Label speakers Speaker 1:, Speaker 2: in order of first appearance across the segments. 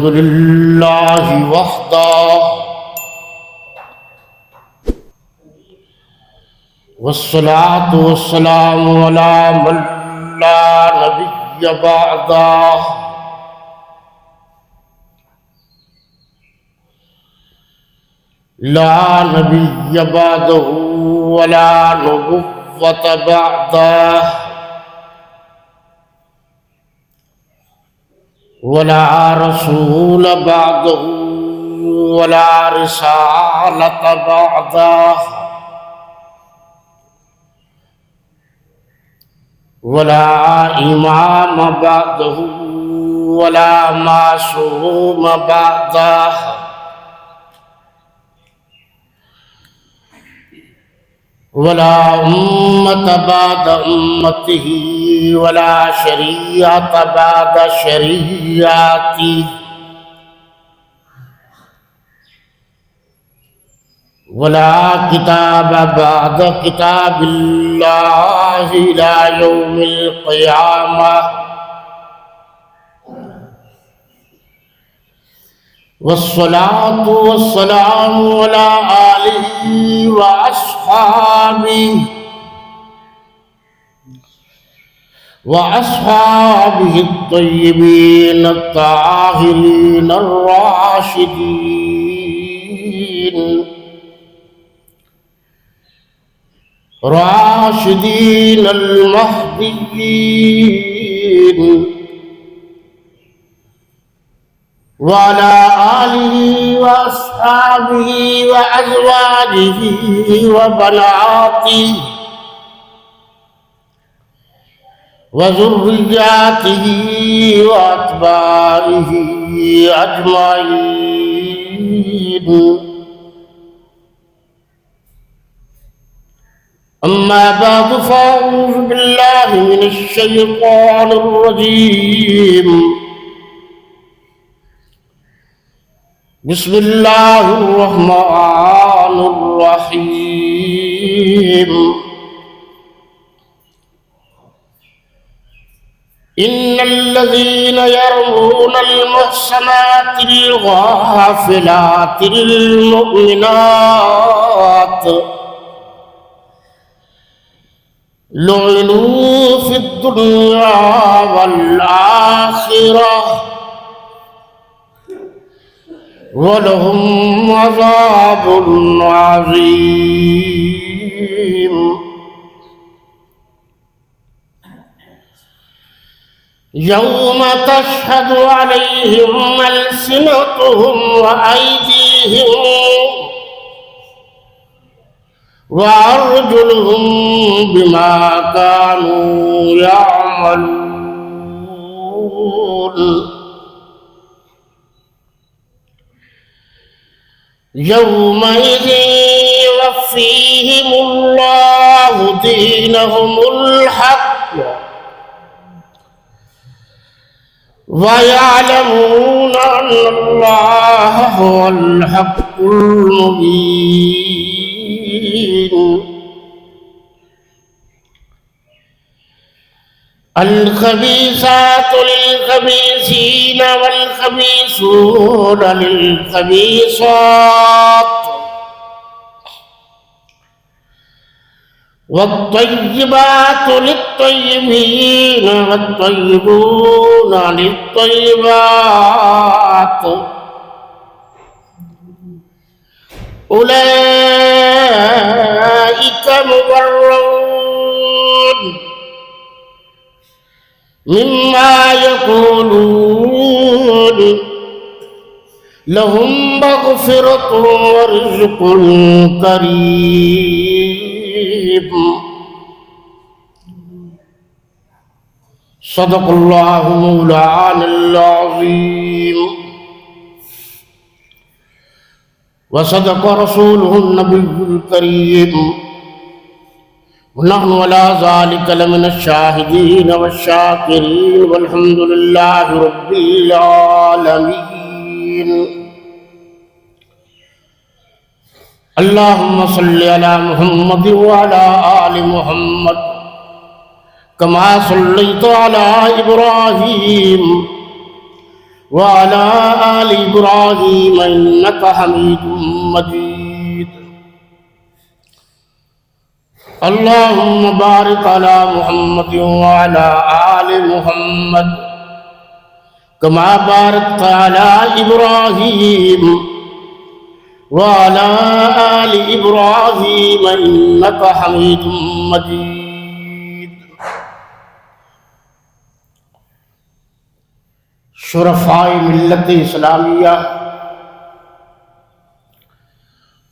Speaker 1: الحمد لله وحده والصلاة والسلام على من لا نبي بعده لا نبي بعده ولا نبوة بعده ولا رسول بعده ولا رسالة بعده ولا إمام بعده ولا معصوم بعده ولا أمة بعد أمته ولا شريعة بعد شريعته ولا كتاب بعد كتاب الله إلى يوم القيامة والصلاة والسلام على آله وأصحابه الطيبين الطاهرين راشدين المهديين وعلى آله وأصحابه وأزواجه وبناته وذرياته وأتباعه أجمعين. أما بعد فأعوذ بالله من الشيطان الرجيم. بسم الله الرحمن الرحيم. إن الذين يرمون المحصنات الغافلات المؤمنات لعنوا في الدنيا والآخرة ولهم عذاب عظيم. يوم تشهد عليهم ألسنتهم وأيديهم وأرجلهم بما كانوا يعملون. يومئذ يوفيهم الله دينهم الحق ويعلمون أن الله هو الحق المبين. الخبيثات للخبيثين والخبيثون للخبيثات والطيبات للطيبين والطيبون للطيبات أولئك مبرؤون مما يقولون لهم مغفرة ورزق كريم. صدق الله مولانا العظيم وصدق رسوله النبي الكريم ونحن على ذلك لمن الشاهدين والشاكرين والحمد لله رب العالمين. اللهم صل على محمد وعلى آل محمد كما صليت على إبراهيم وعلى آل إبراهيم إنك حميد مجيد اللهم بارك على محمد وعلى آل محمد كما باركت على إبراهيم وعلى آل إبراهيم إنك حميد مجيد شرفائے ملت اسلامیہ،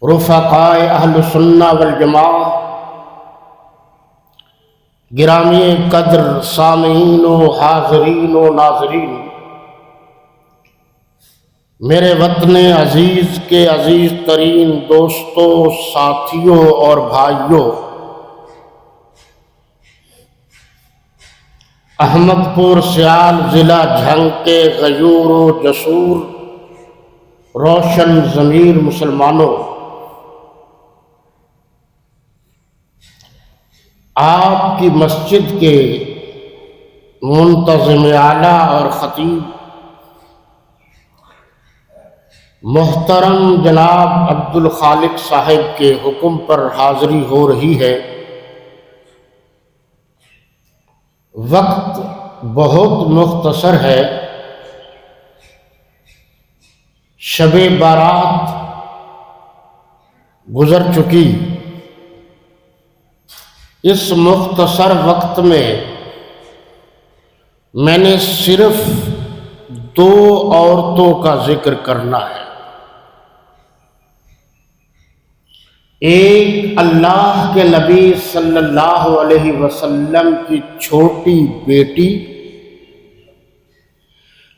Speaker 1: رفقائے اہل سنہ والجماعہ، گرامی قدر سامعین و حاضرین و ناظرین، میرے وطن عزیز کے عزیز ترین دوستوں، ساتھیوں اور بھائیوں، احمد پور سیال ضلع جھنگ کے غیور و جسور روشن ضمیر مسلمانوں، آپ کی مسجد کے منتظم اعلیٰ اور خطیب محترم جناب عبدالخالق صاحب کے حکم پر حاضری ہو رہی ہے۔ وقت بہت مختصر ہے، شب بارات گزر چکی۔ اس مختصر وقت میں میں نے صرف 2 عورتوں کا ذکر کرنا ہے۔ ایک اللہ کے نبی صلی اللہ علیہ وسلم کی چھوٹی بیٹی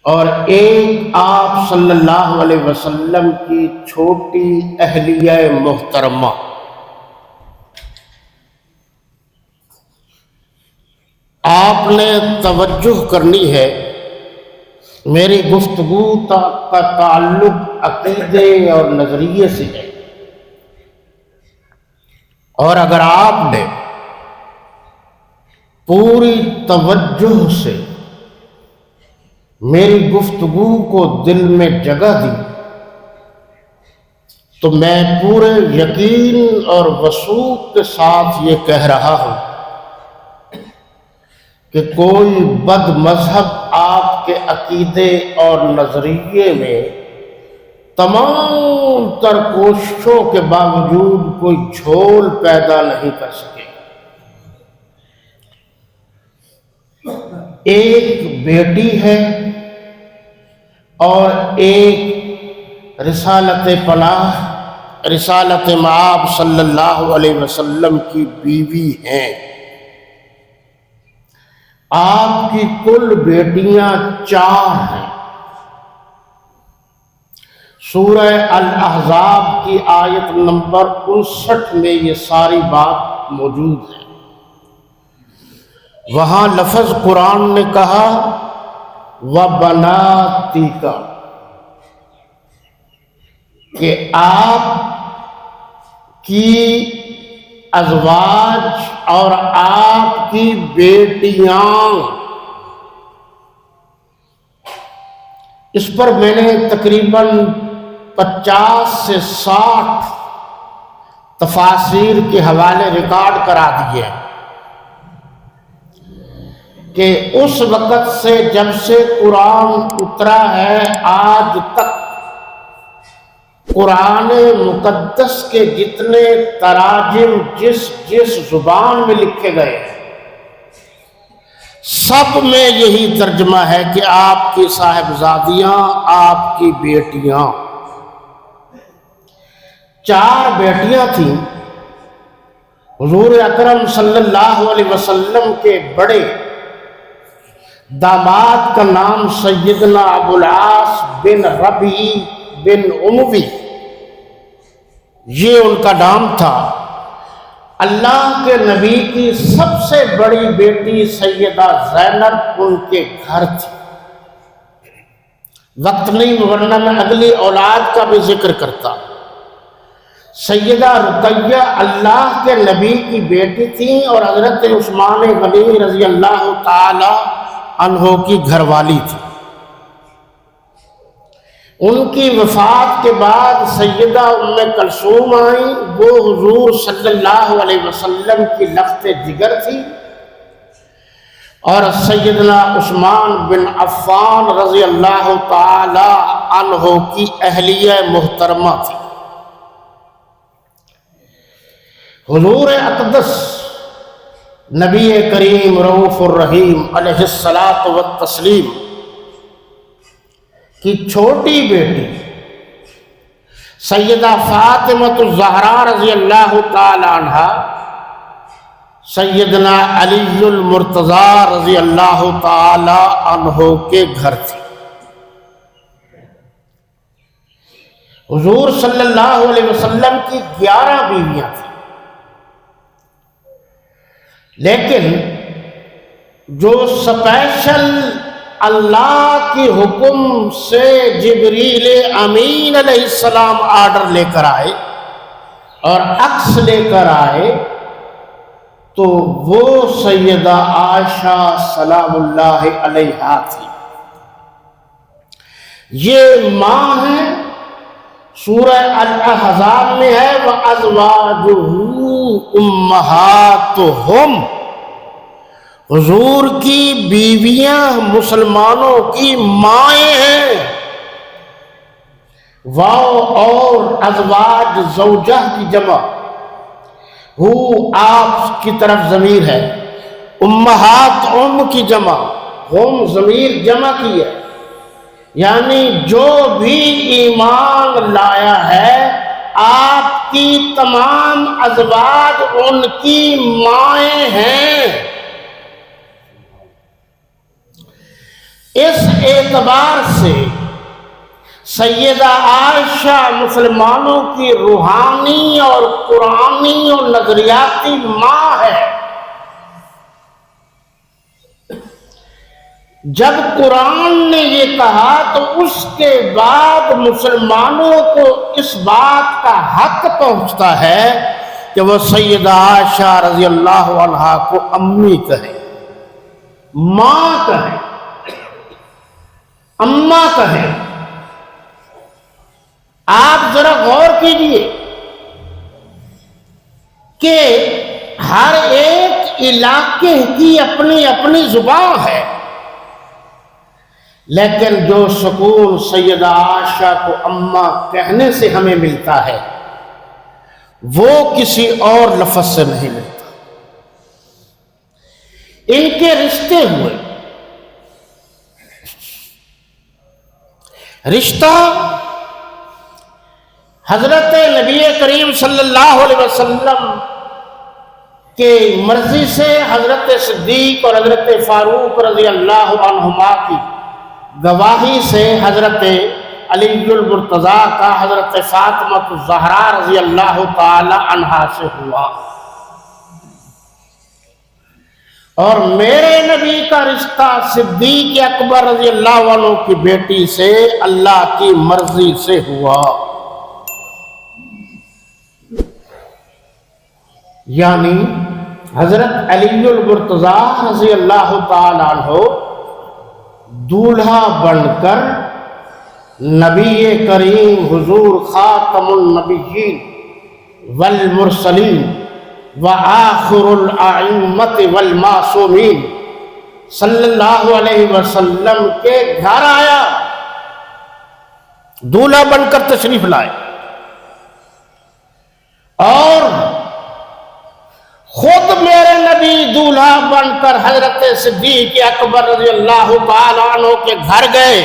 Speaker 1: اور ایک آپ صلی اللہ علیہ وسلم کی چھوٹی اہلیہ محترمہ۔ آپ نے توجہ کرنی ہے، میری گفتگو کا تعلق عقیدے اور نظریے سے ہے، اور اگر آپ نے پوری توجہ سے میری گفتگو کو دل میں جگہ دی تو میں پورے یقین اور وثوق کے ساتھ یہ کہہ رہا ہوں کہ کوئی بد مذہب آپ کے عقیدے اور نظریے میں تمام تر کوششوں کے باوجود کوئی جھول پیدا نہیں کر سکے۔ ایک بیٹی ہے اور ایک رسالت پناہ، رسالت مآب صلی اللہ علیہ وسلم کی بیوی ہیں۔ آپ کی کل بیٹیاں 4 ہیں۔ سورہ الاحزاب کی آیت نمبر 59 میں یہ ساری بات موجود ہے۔ وہاں لفظ قرآن نے کہا وَبَنَاتِكَ، کہ آپ کی ازواج اور آپ کی بیٹیاں۔ اس پر میں نے تقریباً 50 سے 60 تفاسیر کے حوالے ریکارڈ کرا دیے کہ اس وقت سے جب سے قرآن اترا ہے آج تک قرآن مقدس کے جتنے تراجم جس زبان میں لکھے گئے سب میں یہی ترجمہ ہے کہ آپ کی صاحبزادیاں، آپ کی بیٹیاں۔ 4 بیٹیاں تھیں۔ حضور اکرم صلی اللہ علیہ وسلم کے بڑے داماد کا نام سیدنا ابوالعاص بن ربیع بن اموی، یہ ان کا نام تھا۔ اللہ کے نبی کی سب سے بڑی بیٹی سیدہ زینب ان کے گھر تھی۔ وقت نہیں ورنہ میں اگلی اولاد کا بھی ذکر کرتا۔ سیدہ رقیہ اللہ کے نبی کی بیٹی تھیں اور حضرت عثمان غنی رضی اللہ تعالی عنہ کی گھر والی تھی۔ ان کی وفات کے بعد سیدہ ام کلثوم آئیں، وہ حضور صلی اللہ علیہ وسلم کی لخت جگر تھی، اور سیدنا عثمان بن عفان رضی اللہ تعالی عنہ کی اہلیہ محترمہ تھی۔ حضور اقدس نبی کریم رؤوف الرحیم علیہ الصلاۃ والتسلیم کی چھوٹی بیٹی سیدہ فاطمۃ الزہرا رضی اللہ تعالی عنہا سیدنا علی المرتضیٰ رضی اللہ تعالی عنہ کے گھر تھی۔ حضور صلی اللہ علیہ وسلم کی 11 بیویاں تھیں، لیکن جو سپیشل اللہ کی حکم سے جبریل امین علیہ السلام آرڈر لے کر آئے اور عکس لے کر آئے، تو وہ سیدہ عائشہ سلام اللہ علیہا تھی۔ یہ ماں ہے، سورہ الاحزاب میں ہے وَأَزْوَاجُهُ أُمَّهَاتُهُمْ، حضور کی بیویاں مسلمانوں کی مائیں ہیں۔ واو اور ازواج زوجہ کی جمع، ہو آپ کی طرف ضمیر ہے، امہات کی جمع، ہم ضمیر جمع کی ہے، یعنی جو بھی ایمان لایا ہے آپ کی تمام ازواج ان کی مائیں ہیں۔ اس اعتبار سے سیدہ عائشہ مسلمانوں کی روحانی اور قرآنی اور نظریاتی ماں ہے۔ جب قرآن نے یہ کہا تو اس کے بعد مسلمانوں کو اس بات کا حق پہنچتا ہے کہ وہ سیدہ عائشہ رضی اللہ عنہا کو امی کہیں، ماں کہیں، اماں کہیں۔ آپ ذرا غور کیجئے کہ ہر ایک علاقے کی اپنی اپنی زبان ہے، لیکن جو سکون سیدہ عائشہ کو اماں کہنے سے ہمیں ملتا ہے وہ کسی اور لفظ سے نہیں ملتا۔ ان کے رشتے ہوئے، رشتہ حضرت نبی کریم صلی اللہ علیہ وسلم کے مرضی سے حضرت صدیق اور حضرت فاروق رضی اللہ عنہما کی گواہی سے حضرت علی المرتضیٰ کا حضرت فاطمۃ الزہرا رضی اللہ تعالی عنہا سے ہوا، اور میرے نبی کا رشتہ صدیق اکبر رضی اللہ عنہ کی بیٹی سے اللہ کی مرضی سے ہوا۔ یعنی حضرت علی المرتضیٰ رضی اللہ تعالی عنہ دولہا بن کر نبی کریم حضور خاتم النبیین والمرسلین وآخر الأئمة والمعصومین صلی اللہ علیہ وسلم کے گھر آیا، دولہا بن کر تشریف لائے، اور خود میرے نبی دولہا بن کر حضرت صدیق اکبر رضی اللہ تعالیٰ عنہ کے گھر گئے۔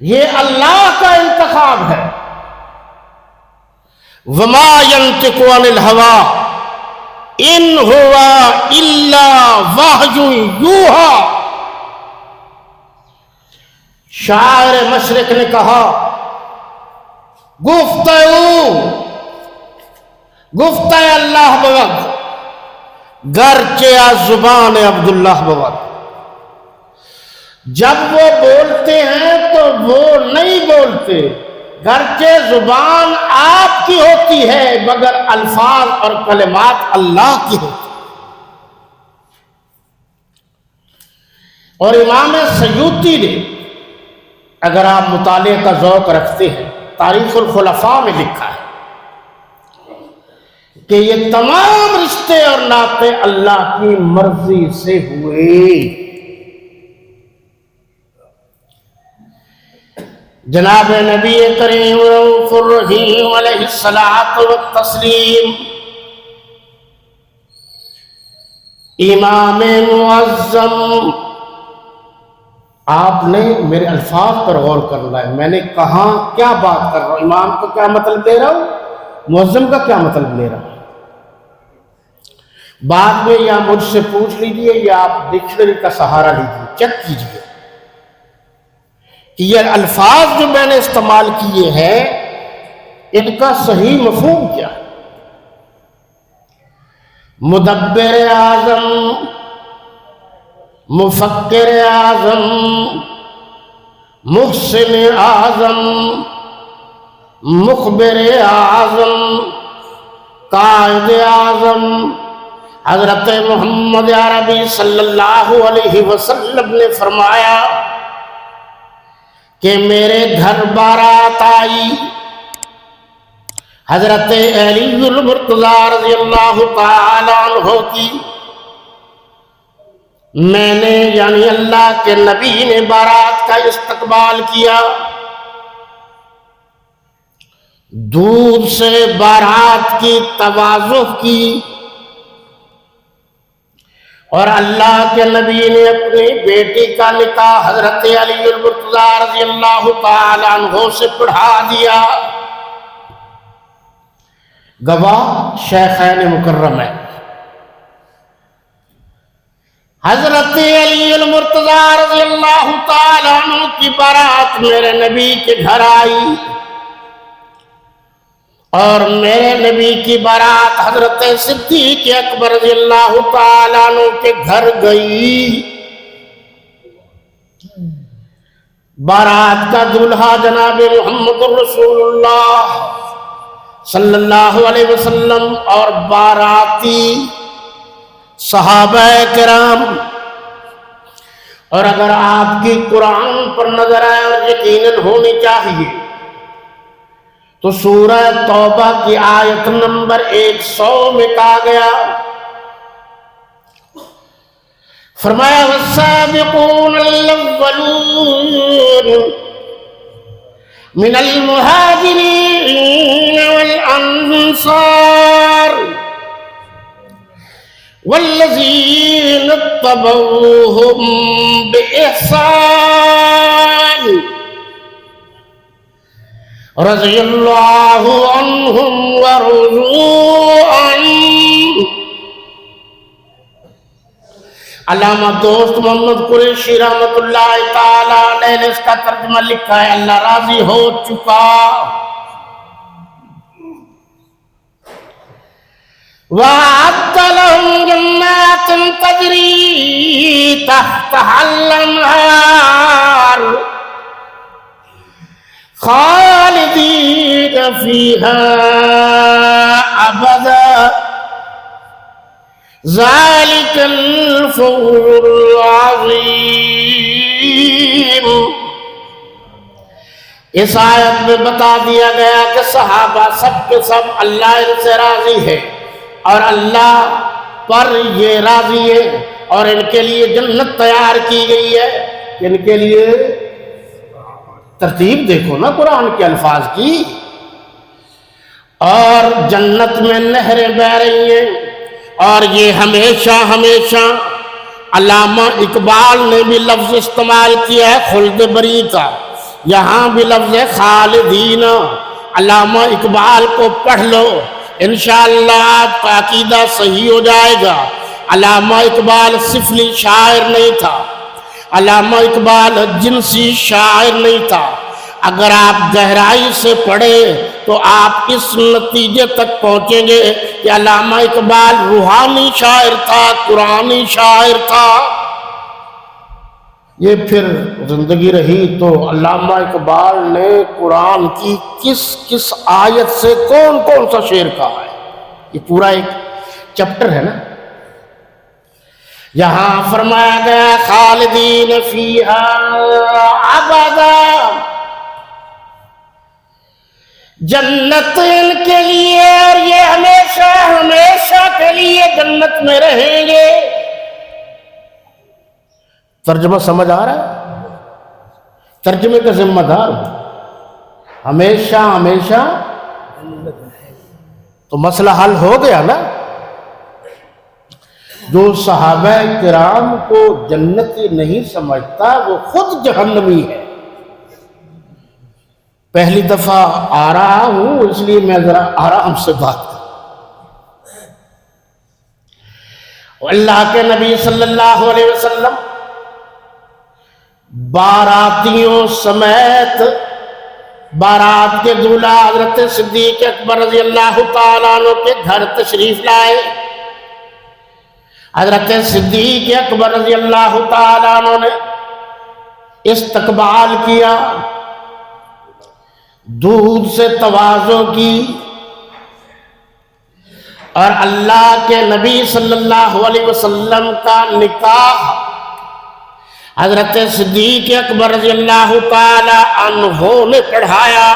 Speaker 1: یہ اللہ کا انتخاب ہے۔ وما ينطق عن الهوى ان هو الا وحی یوحی، شاعر مشرق نے کہا گفتہ اللہ بود گرچہ از زبان عبداللہ بود۔ جب وہ بولتے ہیں تو وہ نہیں بولتے، گرچہ زبان آپ کی ہوتی ہے مگر الفاظ اور کلمات اللہ کی ہوتی۔ اور امام سیوطی نے اگر آپ مطالعے کا ذوق رکھتے ہیں، تاریخ الخلفاء میں لکھا ہے کہ یہ تمام رشتے اور ناطے اللہ کی مرضی سے ہوئے۔ جناب نبی کریم رؤوف الرحیم علیہ الصلاۃ والتسلیم، امام معظم، آپ نے میرے الفاظ پر غور کرنا ہے، میں نے کہاں کیا بات کر رہا ہوں، امام کا کیا مطلب لے رہا ہوں، معظم کا کیا مطلب لے رہا ہوں۔ بعد میں یا مجھ سے پوچھ لیجئے یا آپ ڈکشنری کا سہارا لیجئے، چیک کیجئے کہ یہ الفاظ جو میں نے استعمال کیے ہیں ان کا صحیح مفہوم کیا ہے۔ مدبر اعظم، مفکر اعظم، محسن اعظم، مخبر اعظم، قائد اعظم حضرت محمد عربی صلی اللہ علیہ وسلم نے فرمایا کہ میرے گھر بارات آئی، حضرت علی المرتضیٰ رضی اللہ تعالی عنہ کی، میں نے یعنی اللہ کے نبی نے بارات کا استقبال کیا، دور سے بارات کی تواضع کی، اور اللہ کے نبی نے اپنی بیٹی کا نکاح حضرت علی المرتضیٰ رضی اللہ تعالی عنہ سے پڑھا دیا۔ گواہ شیخین مکرم ہے، حضرت علی المرتضیٰ رضی اللہ تعالی عنہ کی بارات میرے نبی کے گھر آئی، اور میرے نبی کی بارات حضرت صدیق اکبر رضی اللہ تعالی عنہ کے گھر گئی۔ بارات کا دولہا جناب محمد رسول اللہ صلی اللہ علیہ وسلم اور باراتی صحابہ کرام، اور اگر آپ کی قرآن پر نظر آئے اور یقیناً ہونی چاہیے تو سورہ توبہ کی آیت نمبر 100 میں کہا گیا، فرمایا والسابقون الاولون من المہاجرین والانصار والذین اتبعوہم بإحسان رضی اللہ عنہم ورضوا عنہ۔ علامہ دوست محمد قریشی رحمت اللہ تعالی علیہ نے اس کا ترجمہ لکھا ہے، اللہ راضی ہو چکا۔ وَأَعَدَّ لَهُمْ جَنَّاتٍ تَجْرِي تَحْتَهَا الْأَنْهَارُ خالدین فیہا ابدا ذالک الفوز العظیم۔ اس آیت میں بتا دیا گیا کہ صحابہ سب کے سب اللہ ان سے راضی ہے اور اللہ پر یہ راضی ہے، اور ان کے لیے جنت تیار کی گئی ہے۔ ان کے لیے ترتیب دیکھو نا قرآن کے الفاظ کی، اور جنت میں نہریں بہہ رہی ہیں، اور یہ ہمیشہ ہمیشہ، علامہ اقبال نے بھی لفظ استعمال کیا ہے خلد بری کا، یہاں بھی لفظ خالدین۔ علامہ اقبال کو پڑھ لو، انشاءاللہ آپ کا عقیدہ صحیح ہو جائے گا۔ علامہ اقبال سفلی شاعر نہیں تھا، علامہ اقبال جنسی شاعر نہیں تھا۔ اگر آپ گہرائی سے پڑھیں تو آپ اس نتیجے تک پہنچیں گے کہ علامہ اقبال روحانی شاعر تھا، قرآنی شاعر تھا۔ یہ پھر زندگی رہی تو علامہ اقبال نے قرآن کی کس کس آیت سے کون کون سا شعر کہا ہے، یہ پورا ایک چپٹر ہے نا۔ یہاں فرمایا گیا خالدین فیہا ابدا جنت ان کے لیے اور یہ ہمیشہ ہمیشہ کے لیے جنت میں رہیں گے۔ ترجمہ سمجھ آ رہا ہے؟ ترجمے کا ذمہ دار ہوں، ہمیشہ ہمیشہ، تو مسئلہ حل ہو گیا نا۔ جو صحابہ کرام کو جنتی نہیں سمجھتا وہ خود جہنمی ہے۔ پہلی دفعہ آ رہا ہوں اس لیے میں ذرا آرام سے بات کروں۔ اللہ کے نبی صلی اللہ علیہ وسلم باراتیوں سمیت بارات کے دولہا حضرت صدیق اکبر رضی اللہ تعالیٰ عنہ کے گھر تشریف لائے۔ حضرت صدیق اکبر رضی اللہ تعالیٰ عنہ نے استقبال کیا، دودھ سے تواضع کی، اور اللہ کے نبی صلی اللہ علیہ وسلم کا نکاح حضرت صدیق اکبر رضی اللہ تعالی عنہ نے پڑھایا۔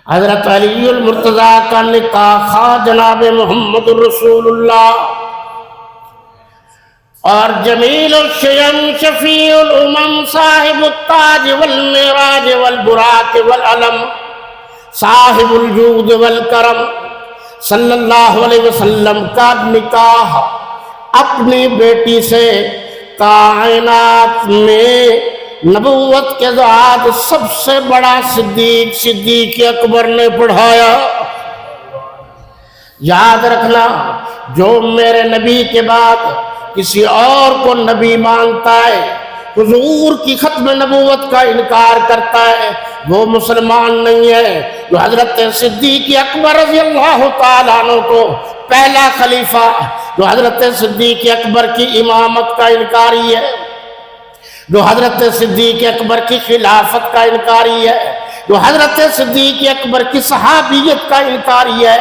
Speaker 1: حضرت علی المرتضیٰ کا نکاح خواہ جناب محمد رسول اللہ، اور جمیل الشیم شفیع الامم صاحب التاج والمعراج والبراق والعلم صاحب الجود والکرم صلی اللہ علیہ وسلم کا نکاح اپنی بیٹی سے کائنات میں نبوت کے بعد سب سے بڑا صدیق اکبر نے پڑھایا۔ یاد رکھنا، جو میرے نبی کے بعد کسی اور کو نبی مانتا ہے، حضور کی ختم نبوت کا انکار کرتا ہے، وہ مسلمان نہیں ہے۔ جو حضرت صدیق اکبر رضی اللہ تعالیٰ عنہ کو پہلا خلیفہ، جو حضرت صدیق اکبر کی امامت کا انکاری ہے، جو حضرت صدیق اکبر کی خلافت کا انکاری ہے، جو حضرت صدیق اکبر کی صحابیت کا انکاری ہے،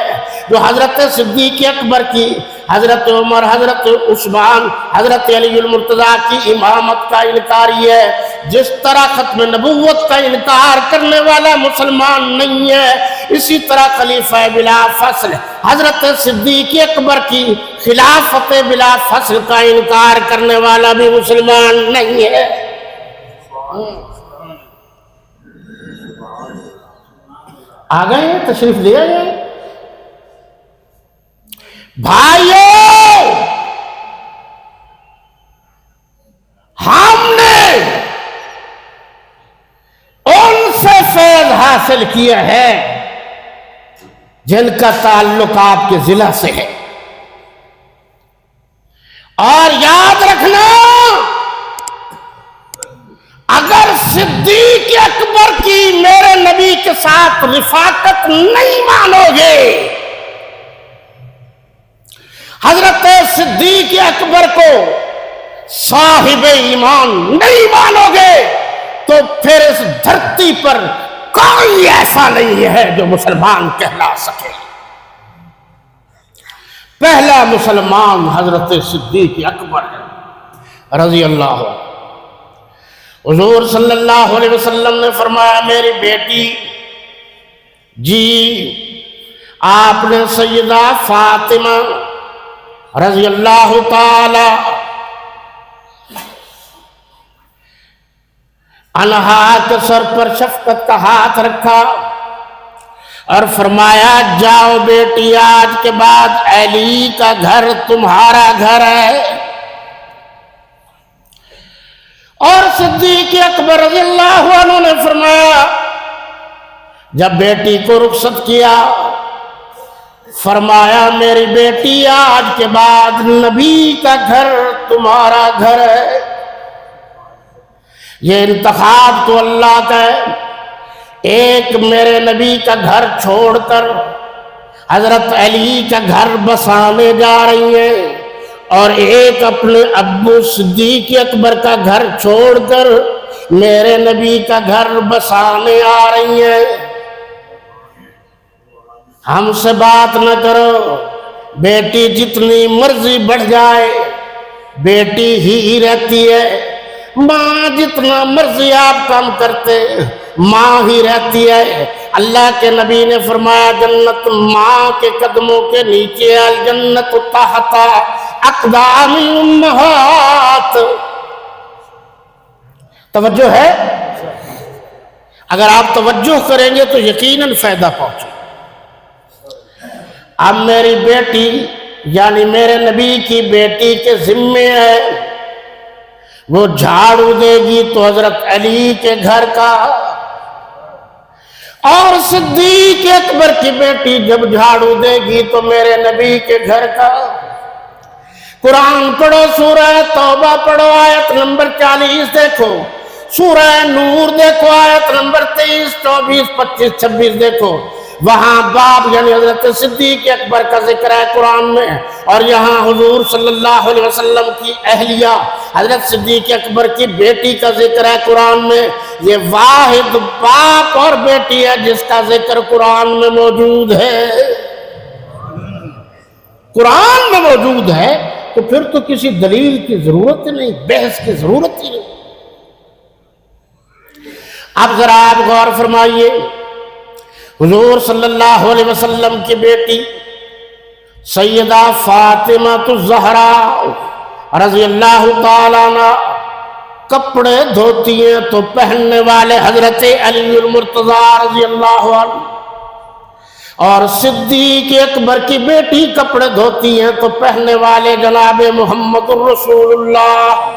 Speaker 1: جو حضرت صدیق اکبر کی حضرت عمر، حضرت عثمان، حضرت علی المرتضیٰ کی امامت کا انکاری ہے، جس طرح ختم نبوت کا انکار کرنے والا مسلمان نہیں ہے، اسی طرح خلیفہ بلا فصل حضرت صدیق اکبر کی خلافت بلا فصل کا انکار کرنے والا بھی مسلمان نہیں ہے۔ آ گئے ہیں، تشریف لے آئے بھائیوں، ہم نے ان سے فیض حاصل کیا ہے جن کا تعلق آپ کے ضلع سے ہے، اور یاد رکھنا، اگر صدیق اکبر کی میرے نبی کے ساتھ رفاقت نہیں مانو گے، حضرت صدیق اکبر کو صاحب ایمان نہیں مانو گے، تو پھر اس دھرتی پر کوئی ایسا نہیں ہے جو مسلمان کہلا سکے۔ پہلا مسلمان حضرت صدیق اکبر ہے رضی اللہ عنہ۔ حضور صلی اللہ علیہ وسلم نے فرمایا، میری بیٹی جی، آپ نے سیدہ فاطمہ رضی اللہ تعالی عنہا کے سر پر شفقت کا ہاتھ رکھا اور فرمایا، جاؤ بیٹی، آج کے بعد علی کا گھر تمہارا گھر ہے۔ اور صدیق اکبر رضی اللہ عنہ نے فرمایا، جب بیٹی کو رخصت کیا، فرمایا، میری بیٹی، آج کے بعد نبی کا گھر تمہارا گھر ہے۔ یہ انتخاب تو اللہ کا ہے، ایک میرے نبی کا گھر چھوڑ کر حضرت علی کا گھر بسانے جا رہی ہیں، اور ایک اپنے ابو صدیق اکبر کا گھر چھوڑ کر میرے نبی کا گھر بسانے آ رہی ہیں۔ ہم سے بات نہ کرو، بیٹی جتنی مرضی بڑھ جائے بیٹی ہی رہتی ہے، ماں جتنا مرضی آپ کام کرتے ماں ہی رہتی ہے۔ اللہ کے نبی نے فرمایا جنت ماں کے قدموں کے نیچے، الجنت تحت اقدام امہات۔ توجہ ہے؟ اگر آپ توجہ کریں گے تو یقیناً فائدہ پہنچے۔ اب میری بیٹی یعنی میرے نبی کی بیٹی کے ذمے ہے، وہ جھاڑو دے گی تو حضرت علی کے گھر کا، اور صدیق اکبر کی بیٹی جب جھاڑو دے گی تو میرے نبی کے گھر کا۔ قرآن پڑھو، سورہ توبہ پڑھو، آیت نمبر 40 دیکھو، سورہ نور دیکھو، آیت نمبر 23، 24، 25، 26 دیکھو، وہاں باپ یعنی حضرت صدیق اکبر کا ذکر ہے قرآن میں، اور یہاں حضور صلی اللہ علیہ وسلم کی اہلیہ حضرت صدیق اکبر کی بیٹی کا ذکر ہے قرآن میں۔ یہ واحد باپ اور بیٹی ہے جس کا ذکر قرآن میں موجود ہے، قرآن میں موجود ہے، تو پھر تو کسی دلیل کی ضرورت نہیں، بحث کی ضرورت ہی نہیں۔ اب ذرا آپ غور فرمائیے، حضور صلی اللہ علیہ وسلم کی بیٹی سیدہ فاطمہ الزہرا رضی اللہ تعالیٰ عنہ کپڑے دھوتی ہیں تو پہننے والے حضرت علی المرتضیٰ رضی اللہ عنہ، اور صدیق اکبر کی بیٹی کپڑے دھوتی ہیں تو پہننے والے جناب محمد الرسول اللہ۔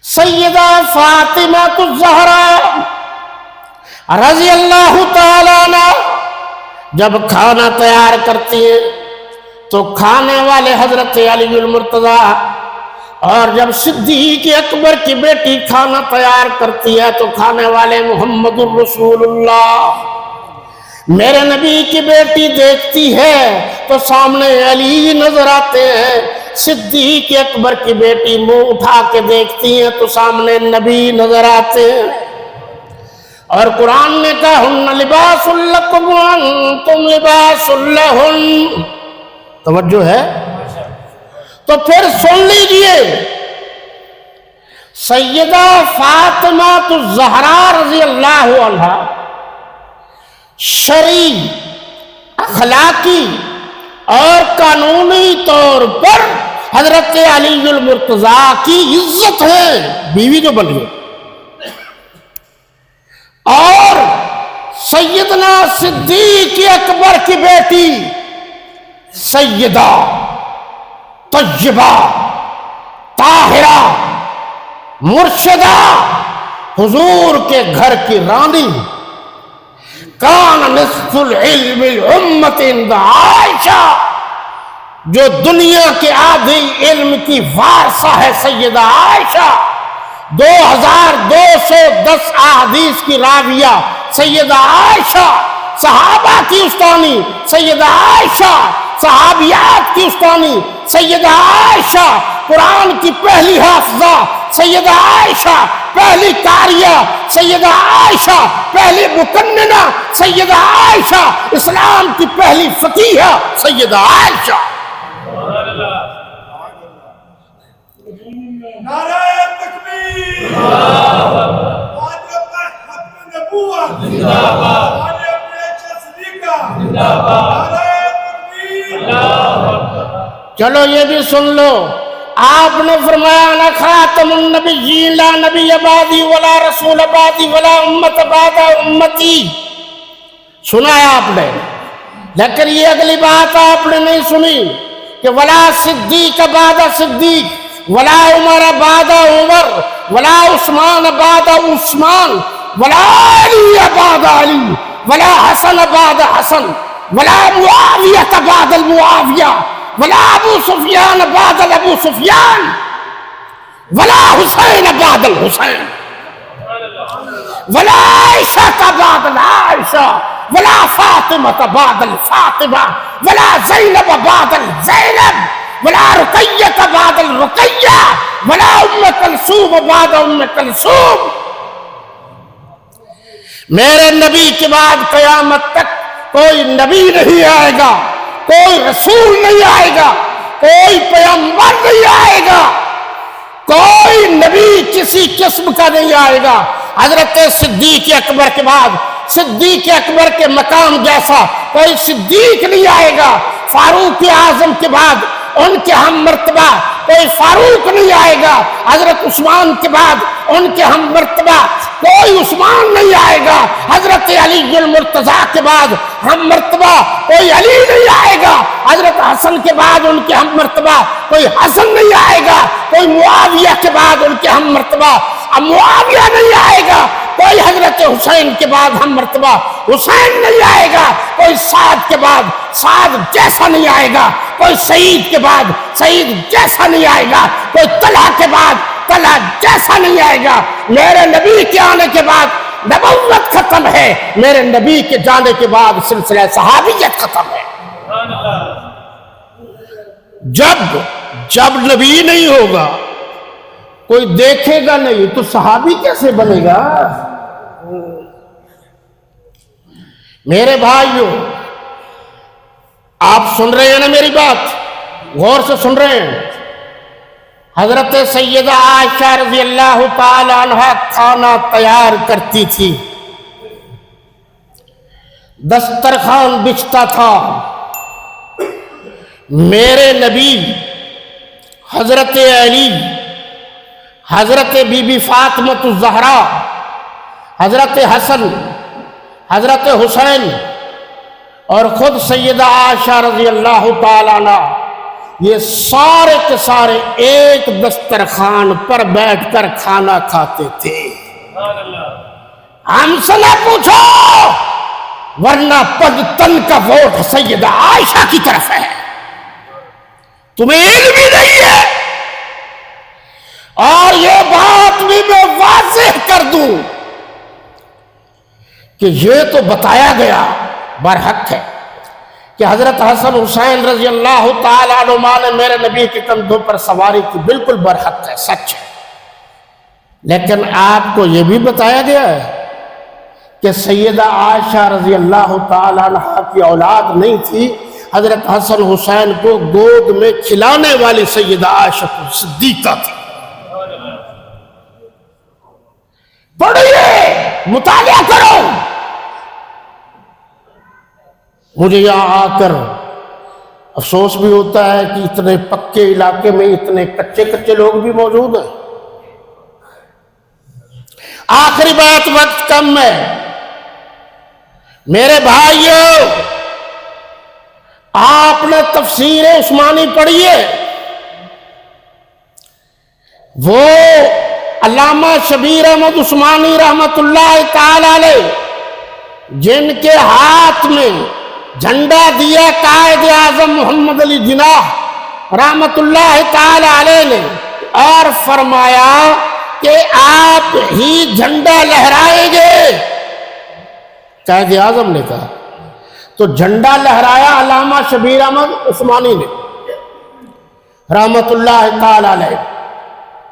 Speaker 1: سیدہ فاطمہ الزہرا رضی اللہ تعالیٰ عنہ جب کھانا تیار کرتی ہیں تو کھانے والے حضرت علی المرتضیٰ، اور جب صدیق اکبر کی بیٹی کھانا تیار کرتی ہے تو کھانے والے محمد الرسول اللہ۔ میرے نبی کی بیٹی دیکھتی ہے تو سامنے علی نظر آتے ہیں، صدیق اکبر کی بیٹی منہ اٹھا کے دیکھتی ہیں تو سامنے نبی نظر آتے ہیں، اور قرآن نے کہا ہن لباس لکم وانتم لباس لہن۔ توجہ ہے؟ تو پھر سن لیجئے، سیدہ فاطمہ الزہرا رضی اللہ عنہ شرعی، اخلاقی اور قانونی طور پر حضرت علی المرتضیٰ کی عزت ہے، بیوی جو بن گئی، اور سیدنا صدیق اکبر کی بیٹی سیدہ طیبہ طاہرہ مرشدہ حضور کے گھر کی رانی، کان نصف العلم الامت عند عائشہ، جو دنیا کے آدھی علم کی وارثہ ہے سیدہ عائشہ، 2210 احادیث کی راویہ سیدہ عائشہ، صحابہ کی استانی سیدہ عائشہ، صحابیات کی استانی سیدہ عائشہ، قرآن کی پہلی حافظہ سیدہ عائشہ، پہلی قاریہ سیدہ عائشہ، پہلی مکننہ سیدہ عائشہ، اسلام کی پہلی فقیہہ سیدہ عائشہ۔
Speaker 2: نعرہ تکبیر،
Speaker 1: چلو یہ بھی سن لو، آپ نے فرمایا انا خاتم النبیین لا نبی بعدی ولا رسول بعدی ولا امت بعد امتی، سنا ہے آپ نے، لیکن یہ اگلی بات آپ نے نہیں سنی کہ ولا صدیق بعد صدیق ولا عمر بعد عمر ولا عثمان بعد عثمان ولا علی بعد علی ولا حسن بعد حسن ولا معاویہ بعد المعاویہ ولا ابو سفیان بعد ابو سفیان ولا حسین بعد الحسین ولا عائشہ بعد العائشہ ولا فاطمہ بعد الفاطمہ ولا زینب بعد الزینب ولا رقیہ بعد الرقیہ ولا ام کلثوم بعد ام کلثوم۔ میرے نبی کے بعد قیامت تک کوئی نبی نہیں آئے گا، کوئی رسول نہیں آئے گا، کوئی پیغمبر نہیں آئے گا کوئی نبی کسی قسم کا نہیں آئے گا حضرت صدیق اکبر کے بعد، صدیق اکبر کے مقام جیسا کوئی صدیق نہیں آئے گا، فاروق اعظم کے بعد ان کے ہم مرتبہ کوئی فاروق نہیں آئے گا، حضرت عثمان کے بعد ان کے ہم مرتبہ کوئی عثمان نہیں آئے گا، حضرت علی المرتضیٰ کے بعد ہم مرتبہ کوئی علی نہیں آئے گا، حضرت حسن کے بعد ان کے ہم مرتبہ کوئی حسن نہیں آئے گا، کوئی معاویہ کے بعد ان کے ہم مرتبہ معاویہ نہیں آئے گا، کوئی حضرت حسین کے بعد ہم مرتبہ حسین نہیں آئے گا، کوئی سعد کے بعد سعد جیسا نہیں آئے گا، کوئی سعید کے بعد سعید جیسا نہیں آئے گا، کوئی طلحہ کے بعد طلحہ جیسا نہیں آئے گا۔ میرے نبی کے آنے کے بعد نبوت ختم ہے، میرے نبی کے جانے کے بعد سلسلہ صحابیت ختم ہے۔ جب نبی نہیں ہوگا، کوئی دیکھے گا نہیں، تو صحابی کیسے بنے گا؟ میرے بھائیو، آپ سن رہے ہیں نا میری بات؟ غور سے سن رہے ہیں؟ حضرت سیدہ عائشہ رضی اللہ تعالی عنہ کھانا تیار کرتی تھی، دسترخوان بچھتا تھا، میرے نبی حضرت علی، حضرت بی بی فاطمہ الزہرا، حضرت حسن، حضرت حسین اور خود سیدہ عائشہ رضی اللہ تعالی عنہ، یہ سارے کے سارے ایک دسترخوان پر بیٹھ کر کھانا کھاتے تھے۔ ہم سے نہ پوچھو، ورنہ پدتن کا ووٹ سیدہ عائشہ کی طرف ہے، تمہیں علم ہی نہیں ہے۔ اور یہ بات بھی میں واضح کر دوں کہ یہ تو بتایا گیا برحق ہے کہ حضرت حسن حسین رضی اللہ تعالیٰ عنہما نے میرے نبی کے کندھوں پر سواری کی، بالکل برحق ہے، سچ ہے، لیکن آپ کو یہ بھی بتایا گیا ہے کہ سیدہ عائشہ رضی اللہ تعالیٰ عنہ کی اولاد نہیں تھی، حضرت حسن حسین کو گود میں کھلانے والی سیدہ عائشہ صدیقہ تھی۔ پڑھیے، مطالعہ کرو۔ مجھے یہاں آ کر افسوس بھی ہوتا ہے کہ اتنے پکے علاقے میں اتنے کچے لوگ بھی موجود ہیں۔ آخری بات، وقت کم ہے میرے بھائیوں، آپ نے تفسیر عثمانی پڑھی ہے؟ وہ علامہ شبیر احمد عثمانی رحمت اللہ تعالی علیہ، جن کے ہاتھ میں جھنڈا دیا قائد اعظم محمد علی جناح رحمت اللہ تعالی علیہ نے، اور فرمایا کہ آپ ہی جھنڈا لہرائیں گے، قائد اعظم نے کہا، تو جھنڈا لہرایا علامہ شبیر احمد عثمانی نے رحمت اللہ تعالی علیہ۔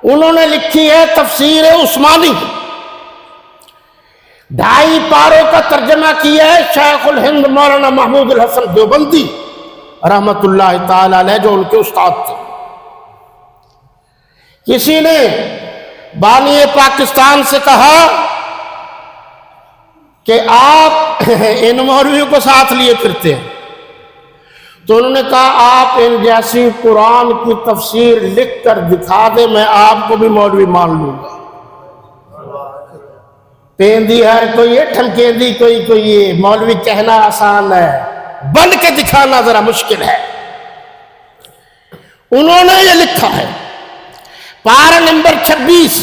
Speaker 1: انہوں نے لکھی ہے تفسیر عثمانی، 2.5 پاروں کا ترجمہ کیا ہے شیخ الہند مولانا محمود الحسن دیوبندی رحمت اللہ تعالی علیہ، جو ان کے استاد تھے۔ کسی نے بانی پاکستان سے کہا کہ آپ ان مولویوں کو ساتھ لیے پھرتے ہیں، تو انہوں نے کہا آپ ان جیسی قرآن کی تفسیر لکھ کر دکھا دیں، میں آپ کو بھی مولوی مان لوں گا۔ پیندی ہر کوئی ٹھمکیندی کوئی یہ مولوی کہنا آسان ہے، بن کے دکھانا ذرا مشکل ہے۔ انہوں نے یہ لکھا ہے، پارہ نمبر 26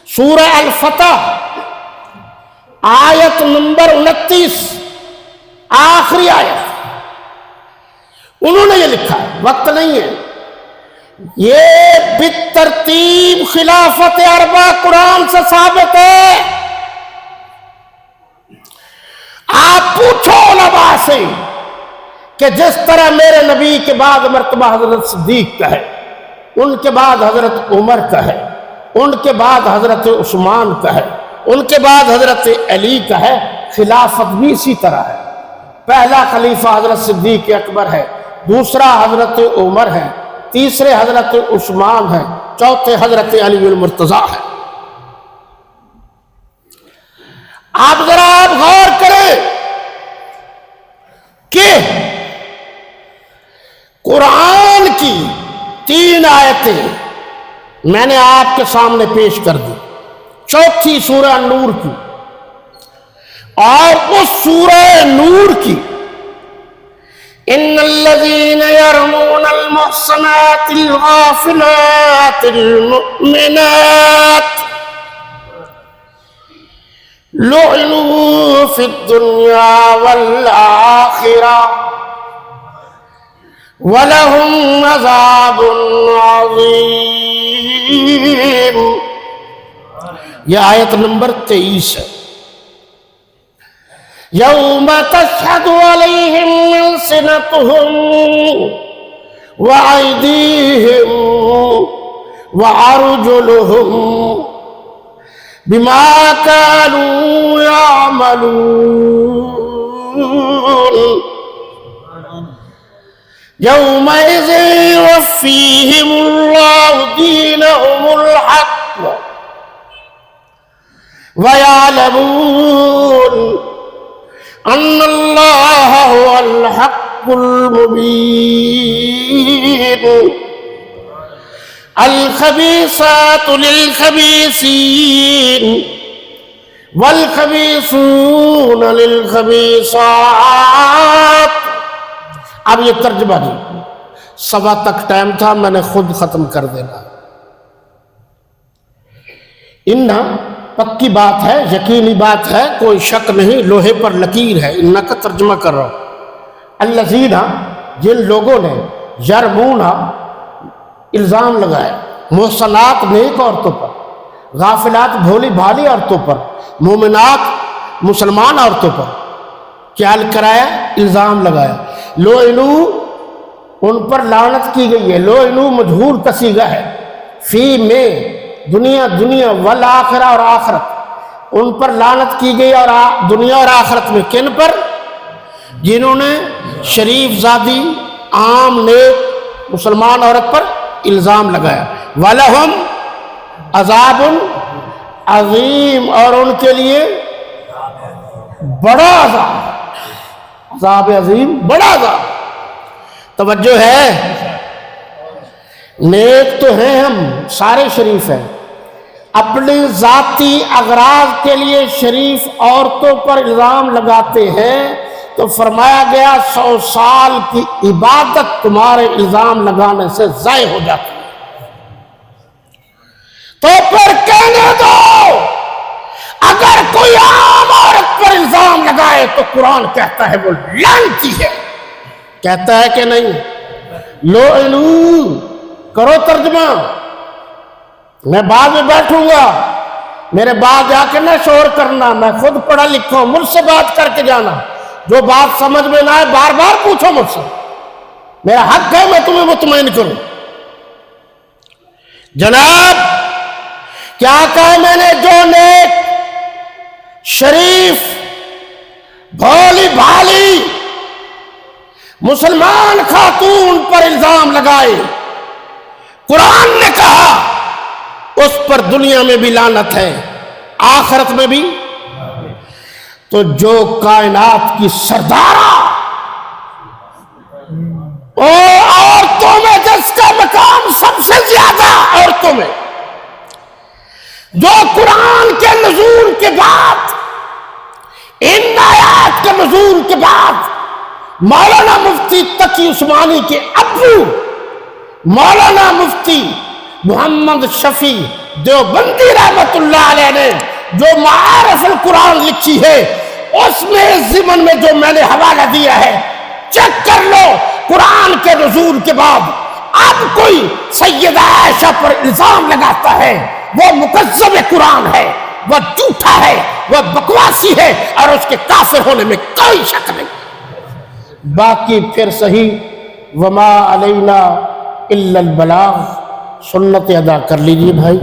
Speaker 1: سورہ الفتح آیت نمبر 29 آخری آیت، انہوں نے یہ لکھا ہے، وقت نہیں ہے، یہ بالترتیب خلافت اربع قرآن سے ثابت ہے۔ آپ پوچھو علماء سے کہ جس طرح میرے نبی کے بعد مرتبہ حضرت صدیق کا ہے، ان کے بعد حضرت عمر کا ہے، ان کے بعد حضرت عثمان کا ہے، ان کے بعد حضرت علی کا ہے، خلافت بھی اسی طرح ہے۔ پہلا خلیفہ حضرت صدیق اکبر ہے، دوسرا حضرت عمر ہے، تیسرے حضرت عثمان ہے، چوتھے حضرت علی المرتضیٰ ہے۔ آپ ذرا غور کریں کہ قرآن کی 3 آیتیں میں نے آپ کے سامنے پیش کر دی، چوتھی سورہ نور کی اور اس سورہ نور کی ان الذين يرمون المحصنات الغافلات المؤمنات لعنوا في الدنيا والآخرة ولهم عذاب عظيم۔ یہ آیت نمبر 23 ہے۔ یوم تشہد علیہم السنتہم وایدیہم وارجلہم بما كانوا يعملون يومئذ يوفيهم الله دينهم الحق ويعلمون أن الله هو الحق المبين۔ الخبيثات للخبيثين والخبيثون للخبيثات۔ اب یہ ترجمہ نہیں، 1:15 تک ٹائم تھا، میں نے خود ختم کر دینا۔ انہا پکی بات ہے، یقینی بات ہے، کوئی شک نہیں، لوہے پر لکیر ہے۔ انہا کا ترجمہ کر رہا ہوں۔ الذین، جن لوگوں نے یرمونا الزام لگایا، محصنات نیک عورتوں پر، غافلات بھولی بھالی عورتوں پر، مومنات مسلمان عورتوں پر کیا کرایا؟ الزام لگایا۔ لعنو، ان پر لعنت کی گئی ہے۔ لعنو مجہور کا صیغہ ہے، فی میں دنیا والآخرہ اور آخرت، ان پر لعنت کی گئی اور دنیا اور آخرت میں۔ کن پر؟ جنہوں نے شریف زادی عام نیک مسلمان عورت پر الزام لگایا۔ وَلَهُمْ عذاب عظیم، اور ان کے لیے بڑا عذاب، عذاب عظیم، بڑا عذاب۔ توجہ ہے، نیک تو ہیں ہم، سارے شریف ہیں، اپنے ذاتی اغراض کے لیے شریف عورتوں پر الزام لگاتے ہیں تو فرمایا گیا 100 سال کی عبادت تمہارے الزام لگانے سے ضائع ہو جاتی ہے۔ تو پھر کہنے دو، اگر کوئی عام عورت پر الزام لگائے تو قرآن کہتا ہے وہ لعنتی ہے، کہتا ہے کہ نہیں؟ لعنو، کرو ترجمہ، میں بعد میں بیٹھوں گا، میرے بعد جا کے نہ شور کرنا، میں خود پڑھا لکھا ہوں، مجھ سے بات کر کے جانا، جو بات سمجھ میں نہ آئے بار بار پوچھو مجھ سے، میرا حق ہے میں تمہیں مطمئن کروں۔ جناب کیا کہا میں نے؟ جو نیک شریف بھولی بھالی مسلمان خاتون پر الزام لگائے، قرآن نے کہا اس پر دنیا میں بھی لعنت ہے، آخرت میں بھی۔ تو جو کائنات کی سردارہ اور عورتوں میں جس کا مقام سب سے زیادہ عورتوں میں، جو قرآن کے نزول کے بعد، ان آیات کے نزول کے بعد مولانا مفتی تقی عثمانی کے ابو مولانا مفتی محمد شفیع دیوبندی رحمت اللہ علیہ نے جو معارف القرآن لکھی ہے، اس میں اس ضمن میں جو میں نے حوالہ دیا ہے چیک کر لو۔ قرآن کے نزول کے بعد اب کوئی سیدہ عائشہ پر الزام لگاتا ہے، وہ مکذب قرآن ہے، وہ جھوٹا ہے، وہ بکواسی ہے، اور اس کے کافر ہونے میں کوئی شک نہیں۔ باقی پھر صحیح وما علینا الا البلاغ، سنت ادا کر لیجیے بھائی۔